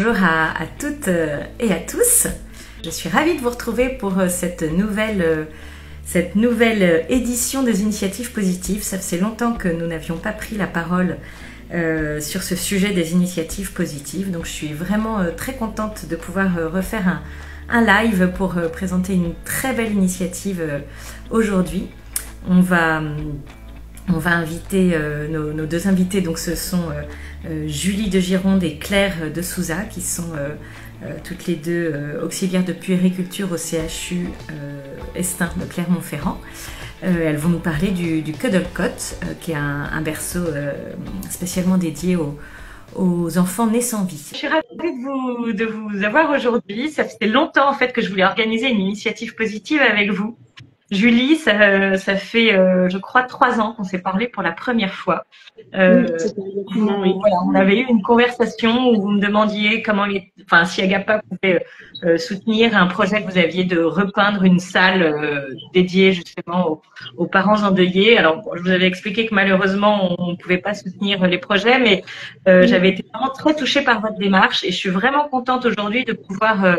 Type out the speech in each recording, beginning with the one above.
Bonjour à toutes et à tous. Je suis ravie de vous retrouver pour cette nouvelle édition des initiatives positives. Ça faisait longtemps que nous n'avions pas pris la parole sur ce sujet des initiatives positives. Donc je suis vraiment très contente de pouvoir refaire un live pour présenter une très belle initiative aujourd'hui. On va inviter nos deux invités, donc ce sont Julie de Gironde et Claire de Souza, qui sont toutes les deux auxiliaires de puériculture au CHU Estin de Clermont-Ferrand. Elles vont nous parler du Cuddlecot, qui est un berceau spécialement dédié aux enfants nés sans vie. Je suis ravie de vous avoir aujourd'hui. Ça fait longtemps en fait que je voulais organiser une initiative positive avec vous. Julie, ça fait, je crois, 3 ans qu'on s'est parlé pour la première fois. Oui. Voilà, on avait eu une conversation où vous me demandiez si Agapa pouvait soutenir un projet que vous aviez de repeindre une salle dédiée justement aux parents endeuillés. Alors, je vous avais expliqué que malheureusement, on ne pouvait pas soutenir les projets, mais j'avais été vraiment très touchée par votre démarche et je suis vraiment contente aujourd'hui de pouvoir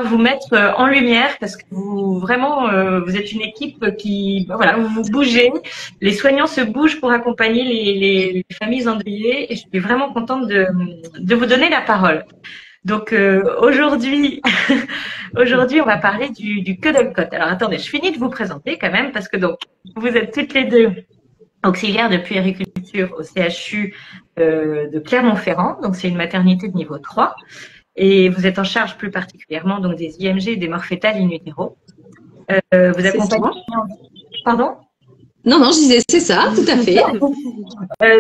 vous mettre en lumière parce que vous êtes une équipe qui vous bougez, les soignants se bougent pour accompagner les familles endeuillées et je suis vraiment contente de vous donner la parole. Donc aujourd'hui on va parler du Cuddlecot. Alors attendez, je finis de vous présenter quand même parce que donc vous êtes toutes les deux auxiliaires de puériculture au CHU de Clermont-Ferrand, donc c'est une maternité de niveau 3. Et vous êtes en charge plus particulièrement donc des IMG et des morts fétales in utero. Vous accompagnez. Pardon? Non, je disais c'est ça, tout à fait.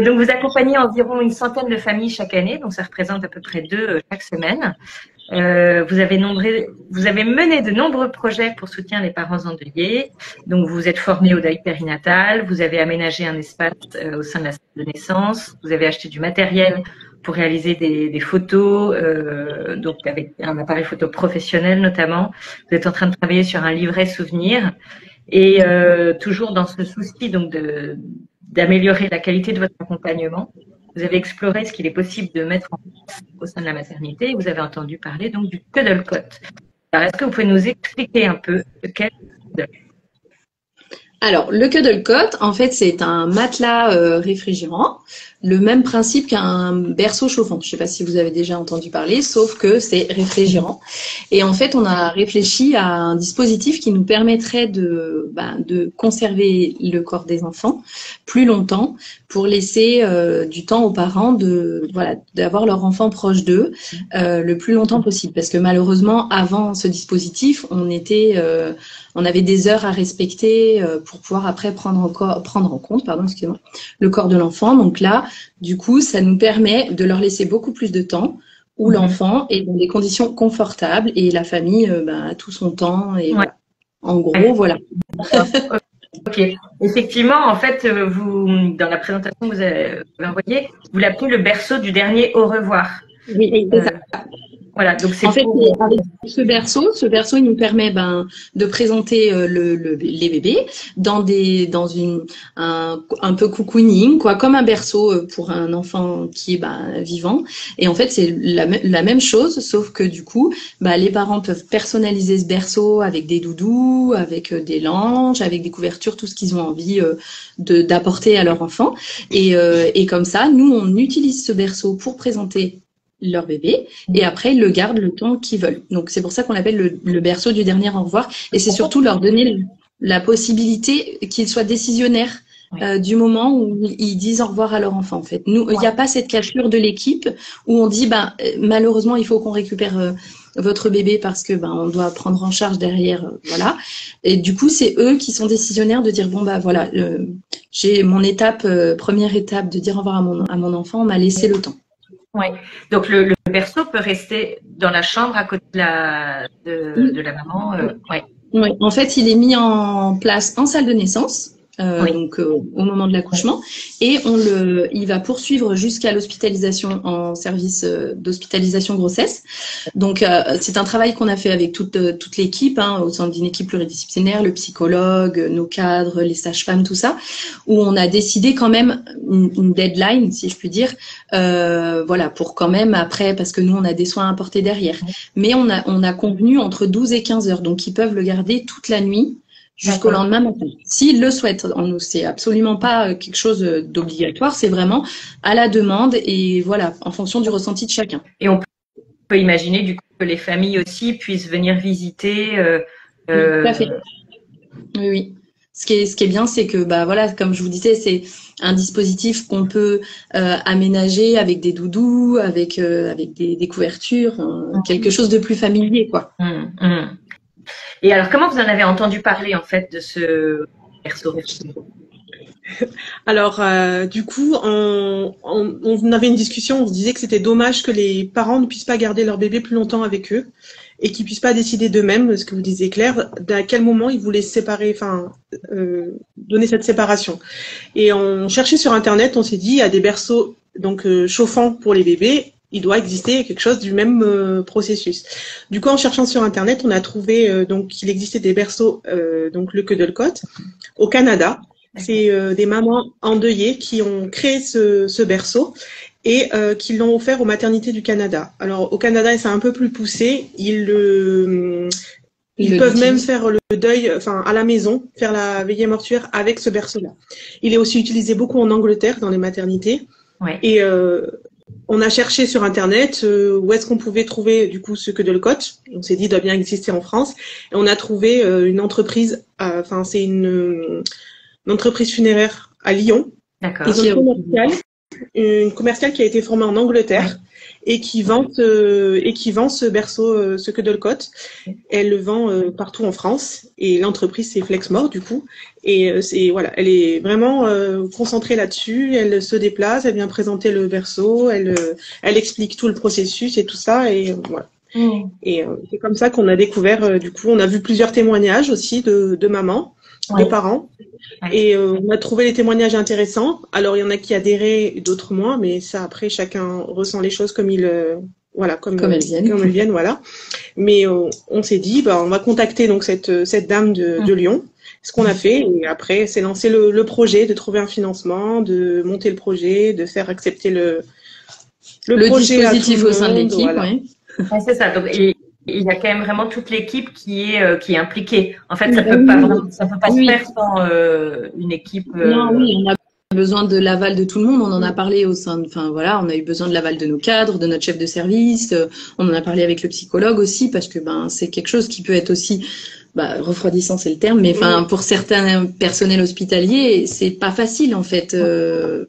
Donc vous accompagnez environ une centaine de familles chaque année, donc ça représente à peu près 2 chaque semaine. Vous avez mené de nombreux projets pour soutenir les parents endeuillés. Donc vous êtes formé au deuil périnatal, vous avez aménagé un espace au sein de la salle de naissance, vous avez acheté du matériel pour réaliser des photos, donc avec un appareil photo professionnel notamment. Vous êtes en train de travailler sur un livret souvenir et toujours dans ce souci donc d'améliorer la qualité de votre accompagnement. Vous avez exploré ce qu'il est possible de mettre en place au sein de la maternité et vous avez entendu parler donc du Cuddlecot. Alors, est-ce que vous pouvez nous expliquer un peu ce qu'est le Cuddlecot ? Alors, le Cuddlecot, en fait, c'est un matelas réfrigérant, le même principe qu'un berceau chauffant. Je ne sais pas si vous avez déjà entendu parler, sauf que c'est réfrigérant. Et en fait, on a réfléchi à un dispositif qui nous permettrait de conserver le corps des enfants plus longtemps pour laisser du temps aux parents d'avoir leur enfant proche d'eux le plus longtemps possible. Parce que malheureusement, avant ce dispositif, on avait des heures à respecter pour pouvoir après prendre en compte le corps de l'enfant. Donc là, du coup, ça nous permet de leur laisser beaucoup plus de temps où l'enfant est dans des conditions confortables et la famille a tout son temps. Et voilà. En gros, voilà. Ok. Effectivement, en fait, vous, dans la présentation que vous avez envoyée, vous l'appelez le berceau du dernier au revoir. Oui, c'est ça. Voilà, donc c'est en fait, avec ce berceau, il nous permet de présenter les bébés dans un peu cocooning, quoi, comme un berceau pour un enfant qui est vivant. Et en fait, c'est la même chose, sauf que du coup, les parents peuvent personnaliser ce berceau avec des doudous, avec des langes, avec des couvertures, tout ce qu'ils ont envie d'apporter à leur enfant. Et comme ça, nous, on utilise ce berceau pour présenter leur bébé et après ils le gardent le temps qu'ils veulent. Donc c'est pour ça qu'on l'appelle le berceau du dernier au revoir et c'est surtout leur donner la possibilité qu'ils soient décisionnaires du moment où ils disent au revoir à leur enfant. En fait, nous, il n'y a pas cette cassure de l'équipe où on dit malheureusement il faut qu'on récupère votre bébé parce que on doit prendre en charge derrière, voilà. Et du coup c'est eux qui sont décisionnaires de dire j'ai mon première étape de dire au revoir à mon enfant, on m'a laissé le temps. Oui, donc le berceau peut rester dans la chambre à côté de la maman. Oui, en fait, il est mis en place en salle de naissance. donc au moment de l'accouchement, et il va poursuivre jusqu'à l'hospitalisation en service d'hospitalisation grossesse. Donc c'est un travail qu'on a fait avec toute l'équipe, au sein d'une équipe pluridisciplinaire, le psychologue, nos cadres, les sages-femmes, tout ça, où on a décidé quand même une deadline, si je puis dire, voilà, pour quand même après, parce que nous on a des soins à apporter derrière, mais on a convenu entre 12 et 15 heures, donc ils peuvent le garder toute la nuit jusqu'au lendemain matin, s'ils le souhaitent. C'est absolument pas quelque chose d'obligatoire, c'est vraiment à la demande et voilà, en fonction du ressenti de chacun. Et on peut imaginer du coup que les familles aussi puissent venir visiter. Oui, tout à fait. Oui. Ce qui est bien, c'est que voilà, comme je vous disais, c'est un dispositif qu'on peut aménager avec des doudous, avec des couvertures, quelque chose de plus familier, quoi. Et alors, comment vous en avez entendu parler, en fait, de ce berceau? Alors, du coup, on avait une discussion, on se disait que c'était dommage que les parents ne puissent pas garder leur bébé plus longtemps avec eux et qu'ils puissent pas décider d'eux-mêmes, ce que vous disiez Claire, d'à quel moment ils voulaient se séparer, donner cette séparation. Et on cherchait sur Internet, on s'est dit, il y a des berceaux donc chauffants pour les bébés. Il doit exister quelque chose du même processus. Du coup, en cherchant sur Internet, on a trouvé donc qu'il existait des berceaux, donc le Cuddlecot, au Canada. C'est des mamans endeuillées qui ont créé ce berceau et qui l'ont offert aux maternités du Canada. Alors, au Canada, c'est un peu plus poussé. Ils peuvent même faire le deuil, à la maison, faire la veillée mortuaire avec ce berceau-là. Il est aussi utilisé beaucoup en Angleterre, dans les maternités. Ouais. Et on a cherché sur Internet où est-ce qu'on pouvait trouver du coup ce Cuddlecot. On s'est dit, il doit bien exister en France. Et on a trouvé une entreprise, c'est une entreprise funéraire à Lyon. D'accord. Ils ont une commerciale qui a été formée en Angleterre et qui vend ce berceau, ce Cuddlecot. Elle le vend partout en France et l'entreprise c'est Flexmore du coup. Et elle est vraiment concentrée là-dessus. Elle se déplace, elle vient présenter le berceau, elle explique tout le processus et tout ça et voilà. Et c'est comme ça qu'on a découvert. Du coup, on a vu plusieurs témoignages aussi de mamans, de parents. Et on a trouvé les témoignages intéressants. Alors, il y en a qui adhéraient, d'autres moins, mais ça, après, chacun ressent les choses comme elles viennent, voilà. Mais on s'est dit, on va contacter donc cette dame de Lyon. Ce qu'on a fait, et après, c'est lancer le projet, de trouver un financement, de monter le projet, de faire accepter le projet dispositif au sein de l'équipe, voilà. Oui. Ouais, c'est ça. Donc, il y a quand même vraiment toute l'équipe qui est impliquée. En fait, ça peut pas se faire sans une équipe. Non, oui, on a besoin de l'aval de tout le monde. On en a parlé au sein on a eu besoin de l'aval de nos cadres, de notre chef de service. On en a parlé avec le psychologue aussi parce que c'est quelque chose qui peut être aussi refroidissant, c'est le terme, mais pour certains personnels hospitaliers, c'est pas facile en fait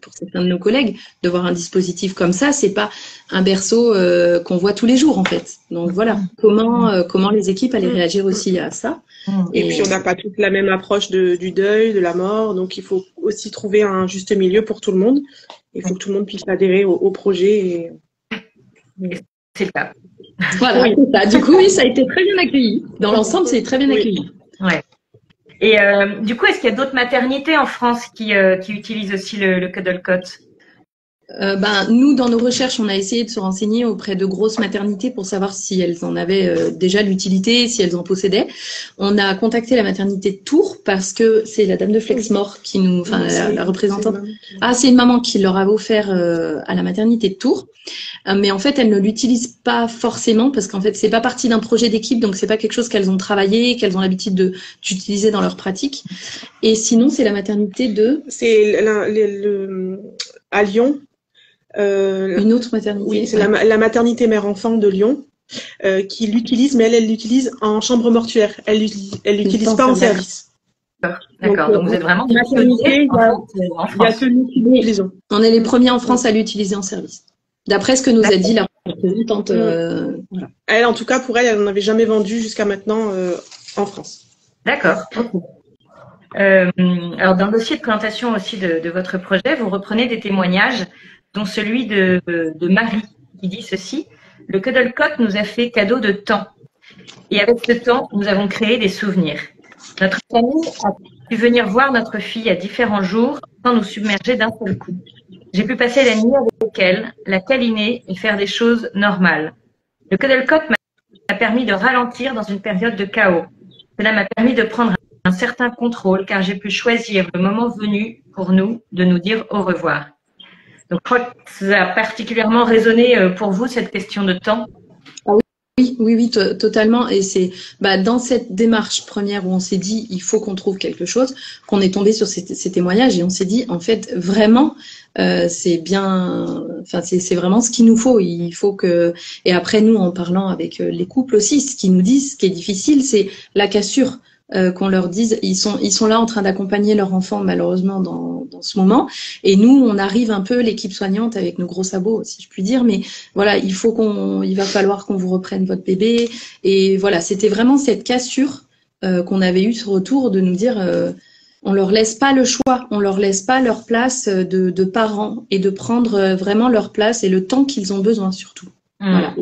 pour certains de nos collègues de voir un dispositif comme ça. C'est pas un berceau qu'on voit tous les jours en fait. Donc voilà, comment les équipes allaient réagir aussi à ça. Et puis on n'a pas toute la même approche du deuil, de la mort, donc il faut aussi trouver un juste milieu pour tout le monde. Il faut que tout le monde puisse adhérer au projet. C'est le cas. Voilà, c'est ça. Du coup, oui, ça a été très bien accueilli. Dans l'ensemble, c'est très bien accueilli. Ouais. Et du coup, est-ce qu'il y a d'autres maternités en France qui utilisent aussi le Cuddlecot? Nous, dans nos recherches, on a essayé de se renseigner auprès de grosses maternités pour savoir si elles en avaient déjà l'utilité, si elles en possédaient. On a contacté la maternité de Tours parce que c'est la dame de Flexmore qui la représentante. C'est une maman qui leur a offert à la maternité de Tours. Mais en fait, elles ne l'utilisent pas forcément parce qu'en fait, c'est pas partie d'un projet d'équipe, donc c'est pas quelque chose qu'elles ont travaillé, qu'elles ont l'habitude d'utiliser dans leur pratique. Et sinon, c'est la maternité c'est à Lyon. Une autre maternité. Oui, c'est la maternité mère-enfant de Lyon qui l'utilise, mais elle l'utilise en chambre mortuaire. Elle l'utilise pas en service. D'accord. Donc vous êtes vraiment maternité. Il y a celui qui l'utilise. On est les premiers en France à l'utiliser en service. D'après ce que nous a dit la représentante. Voilà. Elle, en tout cas, pour elle n'en avait jamais vendu jusqu'à maintenant en France. D'accord. Alors, dans le dossier de présentation aussi de votre projet, vous reprenez des témoignages, dont celui de Marie, qui dit ceci: le Cuddlecot nous a fait cadeau de temps. Et avec ce temps, nous avons créé des souvenirs. Notre famille a pu venir voir notre fille à différents jours sans nous submerger d'un seul coup. J'ai pu passer la nuit avec elle, la câliner et faire des choses normales. Le Cuddle Cot m'a permis de ralentir dans une période de chaos. Cela m'a permis de prendre un certain contrôle car j'ai pu choisir le moment venu pour nous de nous dire au revoir. Donc, je crois que ça a particulièrement résonné pour vous, cette question de temps. Oui, totalement. Et c'est dans cette démarche première où on s'est dit il faut qu'on trouve quelque chose, qu'on est tombé sur ces témoignages et on s'est dit en fait vraiment c'est bien, enfin c'est vraiment ce qu'il nous faut. Il faut que, et après nous en parlant avec les couples aussi, ce qu'ils nous disent, ce qui est difficile, c'est la cassure. Qu'on leur dise, ils sont là en train d'accompagner leur enfant malheureusement dans ce moment, et nous on arrive un peu l'équipe soignante avec nos gros sabots si je puis dire, mais voilà il va falloir qu'on vous reprenne votre bébé, et voilà c'était vraiment cette cassure qu'on avait eu ce retour de nous dire on leur laisse pas le choix, on leur laisse pas leur place de parents et de prendre vraiment leur place et le temps qu'ils ont besoin surtout. Voilà.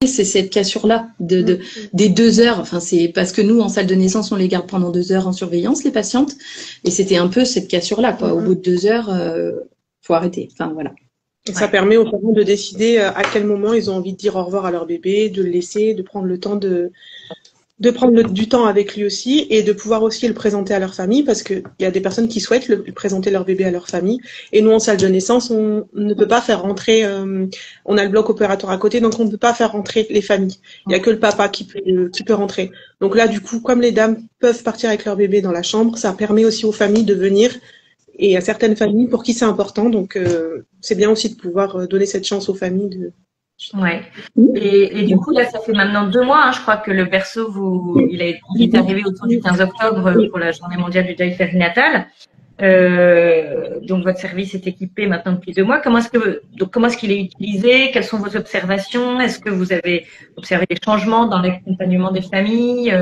C'est cette cassure-là des 2 heures. Enfin, c'est parce que nous, en salle de naissance, on les garde pendant 2 heures en surveillance, les patientes. Et c'était un peu cette cassure-là, quoi. Au bout de 2 heures, faut arrêter. Enfin, voilà. Et ça permet aux parents de décider à quel moment ils ont envie de dire au revoir à leur bébé, de le laisser, de prendre le temps de prendre du temps avec lui aussi et de pouvoir aussi le présenter à leur famille, parce qu'il y a des personnes qui souhaitent présenter leur bébé à leur famille. Et nous, en salle de naissance, on ne peut pas faire rentrer, on a le bloc opératoire à côté, donc on ne peut pas faire rentrer les familles. Il n'y a que le papa qui peut rentrer. Donc là, du coup, comme les dames peuvent partir avec leur bébé dans la chambre, ça permet aussi aux familles de venir, et à certaines familles pour qui c'est important. Donc, c'est bien aussi de pouvoir donner cette chance aux familles de... Ouais. Et du coup, là, ça fait maintenant 2 mois, hein, je crois que le berceau, il est arrivé autour du 15 octobre pour la journée mondiale du deuil périnatal. Donc, votre service est équipé maintenant depuis 2 mois. Comment est-ce qu'il est utilisé? Quelles sont vos observations? Est-ce que vous avez observé des changements dans l'accompagnement des familles?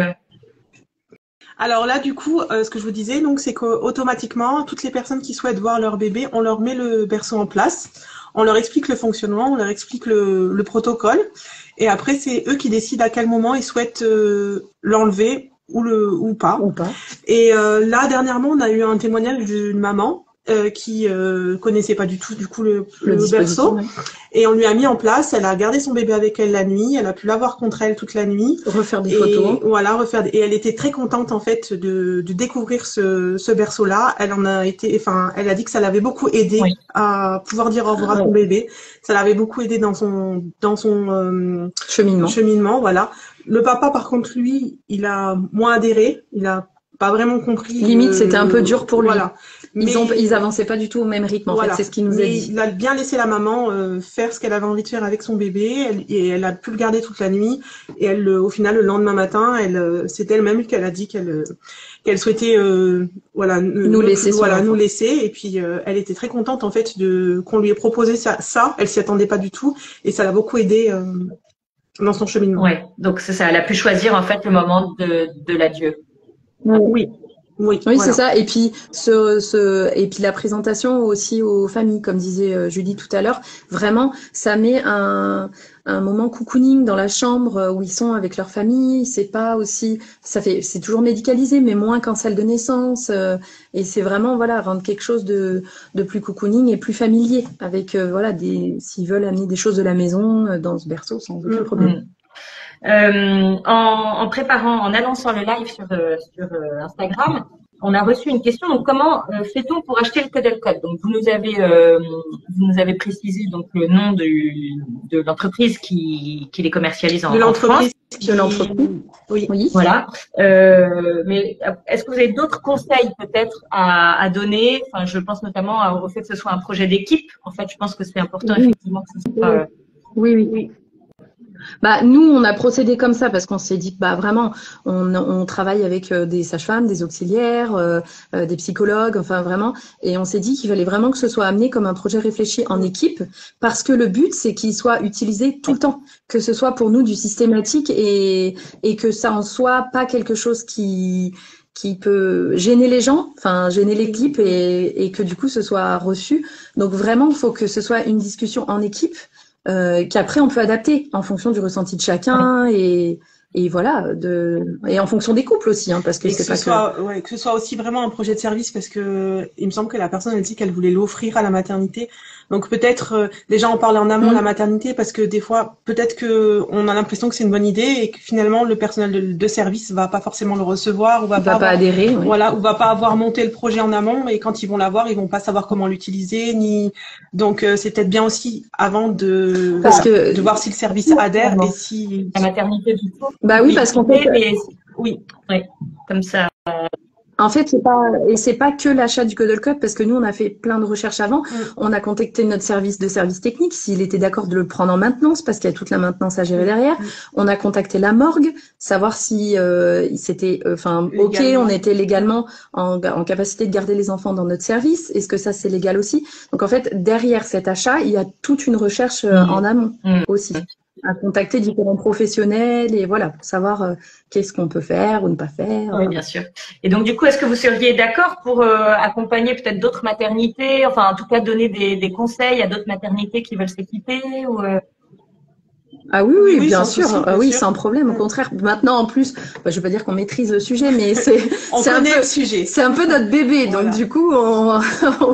Alors là, du coup, ce que je vous disais, donc, c'est qu'automatiquement, toutes les personnes qui souhaitent voir leur bébé, on leur met le berceau en place. On leur explique le fonctionnement, on leur explique le protocole, et après c'est eux qui décident à quel moment ils souhaitent l'enlever ou pas. Et là dernièrement, on a eu un témoignage d'une maman qui connaissait pas du tout du coup le berceau, ouais. Et on lui a mis en place. Elle a gardé son bébé avec elle la nuit. Elle a pu l'avoir contre elle toute la nuit. Refaire des photos. Voilà, et elle était très contente en fait de découvrir ce berceau-là. Elle a dit que ça l'avait beaucoup aidé à pouvoir dire au revoir à son bébé. Ça l'avait beaucoup aidé dans son cheminement. Voilà. Le papa, par contre, lui, il a moins adhéré. Il a pas vraiment compris. Limite, c'était un peu dur pour lui. Voilà. Ils avançaient pas du tout au même rythme, en fait, c'est ce qu'il nous a dit. Il a bien laissé la maman faire ce qu'elle avait envie de faire avec son bébé, et elle a pu le garder toute la nuit. Et au final, le lendemain matin, c'est elle-même qu'elle a dit qu'elle souhaitait nous laisser. Et puis elle était très contente en fait qu'on lui ait proposé ça. Elle s'y attendait pas du tout, et ça l'a beaucoup aidé dans son cheminement. Ouais, donc c'est ça. Elle a pu choisir en fait le moment de l'adieu. Oui, voilà. C'est ça. Et puis et puis la présentation aussi aux familles, comme disait Julie tout à l'heure. Vraiment, ça met un moment cocooning dans la chambre où ils sont avec leur famille. C'est pas aussi, c'est toujours médicalisé, mais moins qu'en salle de naissance. Et c'est vraiment rendre quelque chose de plus cocooning et plus familier, avec s'ils veulent amener des choses de la maison dans ce berceau sans aucun problème. En préparant, en allant sur le live sur Instagram, on a reçu une question. Donc, comment fait-on pour acheter le Cuddle Cot? Donc, vous nous avez précisé donc le nom de l'entreprise qui les commercialise en France. De l'entreprise. Oui. Voilà. Mais est-ce que vous avez d'autres conseils peut-être à donner? Enfin, je pense notamment au fait que ce soit un projet d'équipe. En fait, je pense que c'est important effectivement que ce soit. Oui. Nous, on a procédé comme ça parce qu'on s'est dit que vraiment, on travaille avec des sages-femmes, des auxiliaires, des psychologues, enfin vraiment, et on s'est dit qu'il fallait vraiment que ce soit amené comme un projet réfléchi en équipe, parce que le but, c'est qu'il soit utilisé tout le temps, que ce soit pour nous du systématique et que ça en soit pas quelque chose qui peut gêner les gens, enfin gêner l'équipe, et que du coup ce soit reçu. Donc vraiment, il faut que ce soit une discussion en équipe. Qu'après on peut adapter en fonction du ressenti de chacun et et voilà, et en fonction des couples aussi, hein, parce que c'est pas que ce soit aussi vraiment un projet de service, parce que il me semble que la personne elle dit qu'elle voulait l'offrir à la maternité. Donc peut-être déjà en parler en amont de la maternité, parce que des fois peut-être que on a l'impression que c'est une bonne idée et que finalement le personnel de service va pas forcément le recevoir ou va pas adhérer, voilà, ou va pas avoir monté le projet en amont, et quand ils vont l'avoir, ils vont pas savoir comment l'utiliser ni. Donc c'est peut-être bien aussi avant de voir si le service adhère et si la maternité du coup. Bah oui, parce qu'en fait, oui, comme ça. En fait, c'est pas que l'achat du Cuddle Cot, parce que nous, on a fait plein de recherches avant. On a contacté notre service technique, s'il était d'accord de le prendre en maintenance, parce qu'il y a toute la maintenance à gérer derrière. On a contacté la morgue, savoir si c'était, ok, on était légalement en capacité de garder les enfants dans notre service. Est-ce que ça, c'est légal aussi? Donc, en fait, derrière cet achat, il y a toute une recherche en amont aussi, à contacter différents professionnels et voilà, pour savoir qu'est-ce qu'on peut faire ou ne pas faire. Oui, bien sûr. Et donc, du coup, est-ce que vous seriez d'accord pour accompagner peut-être d'autres maternités, enfin, en tout cas, donner des conseils à d'autres maternités qui veulent s'équiper ou Ah oui, bien sûr. Oui, sans problème. Au contraire, maintenant en plus, je vais pas dire qu'on maîtrise le sujet, mais c'est un peu notre bébé. Donc du coup, on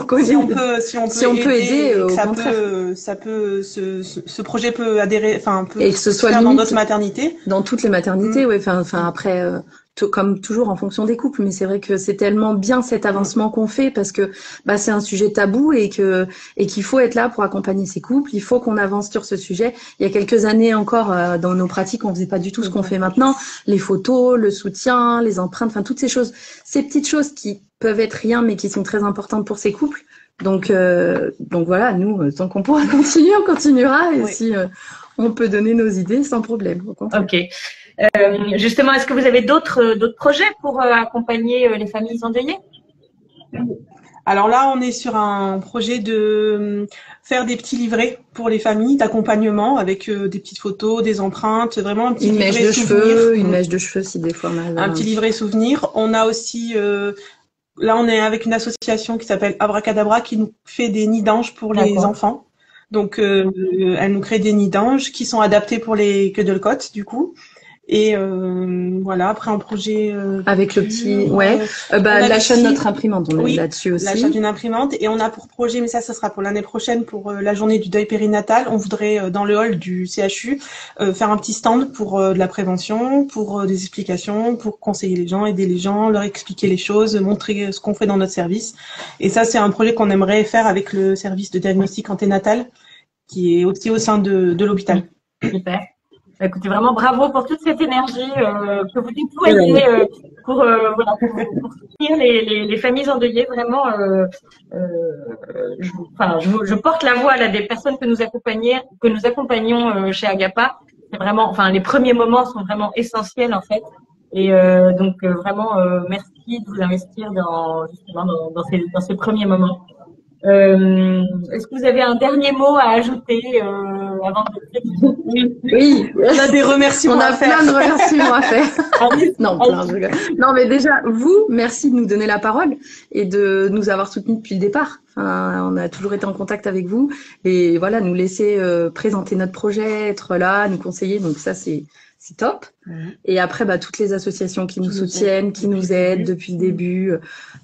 connaît. Si on peut aider, au contraire. Ce projet peut adhérer, peut et que ce soit faire dans d'autres maternités. Dans toutes les maternités, oui. Enfin après. Comme toujours en fonction des couples, mais c'est vrai que c'est tellement bien cet avancement qu'on fait, parce que c'est un sujet tabou et qu'il faut être là pour accompagner ces couples. Il faut qu'on avance sur ce sujet. Il y a quelques années encore, dans nos pratiques, on faisait pas du tout ce qu'on fait maintenant. Les photos, le soutien, les empreintes, enfin toutes ces choses, ces petites choses qui peuvent être rien mais qui sont très importantes pour ces couples. Donc voilà, nous, tant qu'on pourra continuer, on continuera, et si on peut donner nos idées sans problème. Ok. Justement, est-ce que vous avez d'autres projets pour accompagner les familles endeuillées? Alors là, on est sur un projet de faire des petits livrets pour les familles d'accompagnement, avec des petites photos, des empreintes, vraiment un petit livret souvenir. Une mèche de cheveux si des fois mal. Un petit livret souvenir. On a aussi là, on est avec une association qui s'appelle Abracadabra, qui nous fait des nids d'anges pour les enfants. Donc elle nous crée des nids d'anges qui sont adaptés pour les Cuddle Cot du coup. Et voilà, après un projet avec le petit l'achat de notre imprimante, on est là-dessus aussi. L'achat d'une imprimante, et on a pour projet, mais ça sera pour l'année prochaine, pour la journée du deuil périnatal, on voudrait dans le hall du CHU faire un petit stand pour de la prévention, pour des explications, pour conseiller les gens, aider les gens, leur expliquer les choses, montrer ce qu'on fait dans notre service. Et ça, c'est un projet qu'on aimerait faire avec le service de diagnostic anténatal qui est aussi au sein de l'hôpital. Super. Écoutez, vraiment bravo pour toute cette énergie que vous déployez pour soutenir les familles endeuillées. Vraiment, je porte la voix là des personnes que nous accompagnons chez Agapa. C'est vraiment, les premiers moments sont vraiment essentiels en fait. Et donc vraiment, merci de vous investir dans ces premiers moments. Est-ce que vous avez un dernier mot à ajouter avant de... Oui, on a des remerciements à faire. On a plein de remerciements à faire. Non, mais déjà, vous, merci de nous donner la parole et de nous avoir soutenus depuis le départ. On a toujours été en contact avec vous et voilà, nous laisser présenter notre projet, être là, nous conseiller. Donc ça, c'est top. Et après, toutes les associations qui nous soutiennent, qui nous aident depuis le début,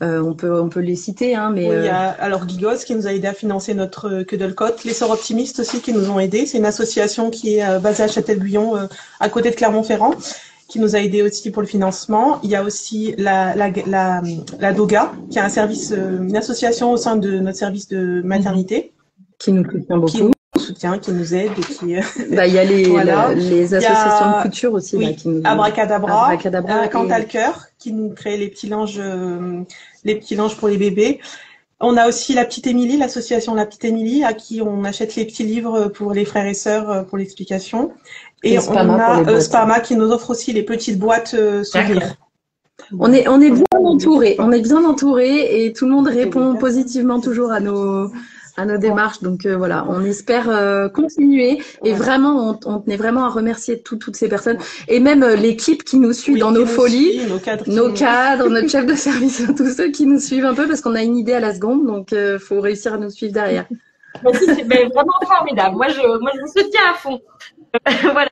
on peut les citer, hein, mais. Oui, il y a alors Gigos qui nous a aidé à financer notre Cuddle Cot, les Sœurs Optimistes aussi qui nous ont aidés. C'est une association qui est basée à Châtel-Guyon, à côté de Clermont-Ferrand, qui nous a aidés aussi pour le financement. Il y a aussi la Doga, qui est une association au sein de notre service de maternité. Qui nous soutient beaucoup. Qui nous aide et qui il y a les associations de couture aussi qui nous Abracadabra Cantal Cœur qui nous crée les petits linges pour les bébés. On a aussi la petite Émilie, l'association La Petite Émilie, à qui on achète les petits livres pour les frères et sœurs pour l'explication. Et on a Spama qui nous offre aussi les petites boîtes souvenirs. On est bien entourés, et tout le monde répond positivement toujours à nos démarches. Donc voilà, on espère continuer. Et vraiment, on tenait vraiment à remercier toutes ces personnes. Et même l'équipe qui nous suit dans nos folies, nos cadres, notre chef de service, tous ceux qui nous suivent un peu, parce qu'on a une idée à la seconde. Donc faut réussir à nous suivre derrière. C'est vraiment formidable. Moi, je vous soutiens à fond. Voilà.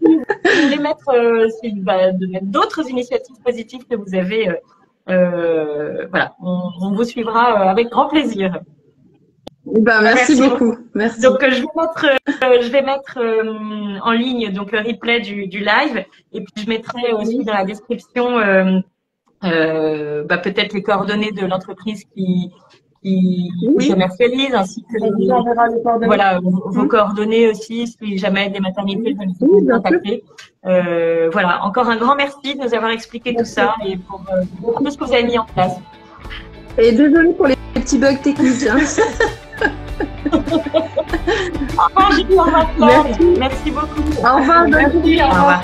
vous voulez mettre, de mettre d'autres initiatives positives que vous avez, voilà, on vous suivra avec grand plaisir. Merci beaucoup. Merci. Donc je vais mettre en ligne donc le replay du live, et puis je mettrai aussi dans la description peut-être les coordonnées de l'entreprise qui commercialise, ainsi que voilà, vos coordonnées aussi, si jamais des maternités veulent vous contacter. Voilà, encore un grand merci de nous avoir expliqué tout ça et pour tout ce que vous avez mis en place. Et désolée pour les petits bugs techniques. Hein. Au revoir, Julie, au revoir, Claire. Merci beaucoup. Au revoir, merci, au revoir.